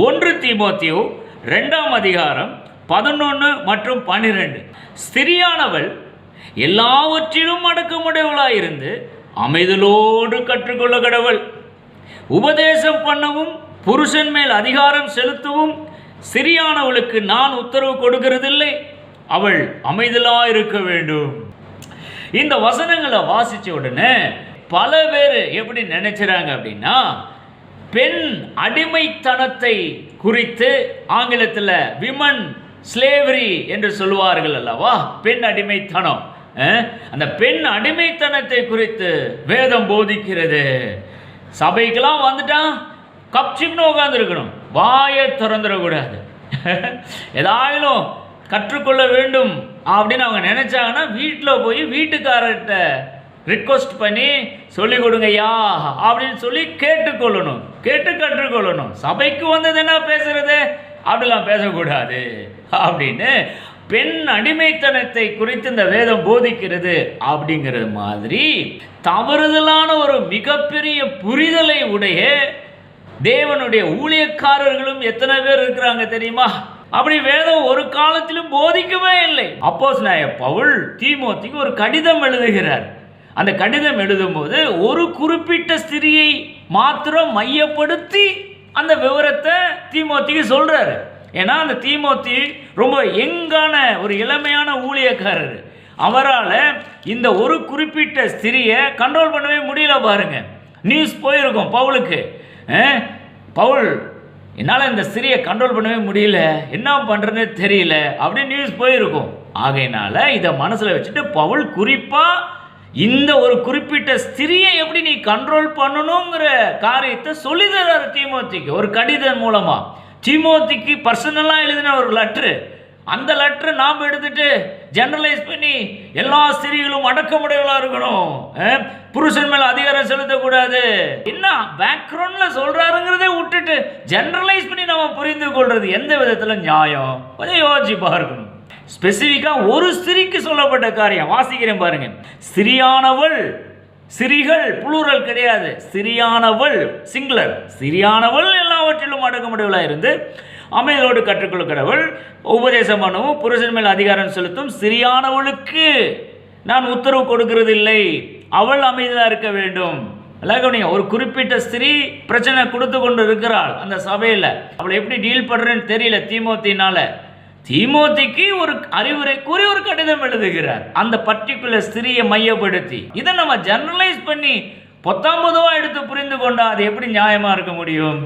1 தீமோத்தேயு 2ஆம் அதிகாரம் 11 மற்றும் 12. ஸ்திரியானவள் எல்லாவற்றிலும் அடக்கமுடையவளாயிருந்து அமைதலோடு கற்றுக்கொள்ள கடவள். உபதேசம் பண்ணவும் புருஷன் மேல் அதிகாரம் செலுத்தவும் ஸ்திரியானவளுக்கு நான் உத்தரவு கொடுக்கிறதில்லை, அவள் அமைதலாயிருக்க வேண்டும். இந்த வசனங்களை வாசிச்ச உடனே பல பேர் எப்படி நினைச்சுறாங்க அப்படின்னா, பெண் அடிமைத்தனத்தை குறித்து ஆங்கிலத்தில் விமன் ஸ்லேவரி என்று சொல்லுவார்கள் அல்லவா, பெண் அடிமைத்தனம். அந்த பெண் அடிமைத்தனத்தை குறித்து வேதம் போதிக்கிறது. சபைக்கெல்லாம் வந்துட்டா கப்சிப்னு உட்காந்துருக்கணும், வாயை திறந்துடக்கூடாது. ஏதாயிலும் கற்றுக்கொள்ள வேண்டும் அப்படின்னு அவங்க நினைச்சாங்கன்னா வீட்டில் போய் வீட்டுக்காரர்கிட்ட ரிக்வஸ்ட் பண்ணி சொல்லிக் கொடுங்கய்யா அப்படின்னு சொல்லி கேட்டுக்கொள்ளணும், கேட்டு கற்றுக்கொள்ளணும். சபைக்கு வந்தது என்ன பேசுறது, அப்படிலாம் பேசக்கூடாது அப்படின்னு பெண் அடிமைத்தனத்தை குறித்து இந்த வேதம் போதிக்கிறது. அப்படிங்கிறது மாதிரி தவறுதலான ஒரு மிகப்பெரிய புரிதலை உடைய தேவனுடைய ஊழியக்காரர்களும் எத்தனை பேர் இருக்கிறாங்க தெரியுமா? அப்படி வேதம் ஒரு காலத்திலும் போதிக்கவே இல்லை. அப்போஸ்தலனாகிய பவுல் தீமோத்தேயுக்கு ஒரு கடிதம் எழுதுகிறார். அந்த கடிதம் எழுதும்போது ஒரு குறிப்பிட்ட ஸ்திரியை மாத்திரம் மையப்படுத்தி அந்த விவரத்தை தீமோத்தேயுக்கு சொல்றாரு. ஏன்னா அந்த தீமோத்தேயு ரொம்ப யங்கான ஒரு இளமையான ஊழியக்காரர். அவரால் இந்த ஒரு குறிப்பிட்ட ஸ்திரியை கண்ட்ரோல் பண்ணவே முடியல. பாருங்க, நியூஸ் போயிருக்கும் பவுலுக்கு, பவுல் என்னால் இந்த ஸ்திரியை கண்ட்ரோல் பண்ணவே முடியல, என்ன பண்ணுறதுன்னு தெரியல அப்படின்னு நியூஸ் போயிருக்கும். ஆகையினால இதை மனசில் வச்சுட்டு பவுல் குறிப்பாக இந்த ஒரு குறிப்பிட்ட ஸ்திரியை எப்படி நீ கண்ட்ரோல் பண்ணணுங்கிற காரியத்தை சொல்லி தர்றாரு தீமோத்தேயுக்கு ஒரு கடிதம் மூலமாக. தீமோத்தேயுக்கு பர்சனலாக எழுதின ஒரு லெட்ரு. அந்த லெட்டரை நாம் எடுத்துட்டு ஜெனரலைஸ் பண்ணி எல்லா ஸ்திரீகளும் அடக்கமுடையவளாக இருக்கணும், புருஷன் மேலே அதிகாரம் செலுத்தக்கூடாது, என்ன பேக்ரவுண்டில் சொல்கிறாருங்கிறதே விட்டுட்டு ஜெனரலைஸ் பண்ணி நம்ம புரிந்து கொள்வது எந்த விதத்தில் நியாயம்? கொஞ்சம் யோசிச்சு பார்க்கணும். ஸ்பெசிஃபிக்காக ஒரு ஸ்திரீக்கு சொல்லப்பட்ட காரியம் வாசிக்கிறேன் பாருங்க. ஸ்திரியானவள், ஸ்திரீகள் புளூரல் கிடையாது, ஸ்திரியானவள் சிங்குலர். ஸ்திரியானவள் எல்லாவற்றிலும் அடக்கமுடையவளாக இருந்து அமைதலோடு கற்றுக்கொள்ள கடவுள். உபதேசம் பண்ணவும் புருஷன் மேல் அதிகாரம் செலுத்தும் ஸ்திரியானவளுக்கு நான் உத்தரவு கொடுக்கிறது இல்லை, அவள் அமைதியாக இருக்க வேண்டும். ஒரு குறிப்பிட்ட ஸ்திரீ பிரச்சனை கொடுத்து கொண்டு இருக்கிறாள் அந்த சபையில். அவளை எப்படி டீல் பண்ணுறேன்னு தெரியல தீமோத்தேயுனால. தீமோத்தேயுக்கு ஒரு அறிவுரை கூறி ஒரு கடிதம் எழுதுகிறார் அந்த பர்டிகுலர் ஸ்திரியை மையப்படுத்தி. இதை நம்ம ஜெனரலைஸ் பண்ணி 19 எடுத்து புரிந்து கொண்டா அது எப்படி நியாயமாக இருக்க முடியும்?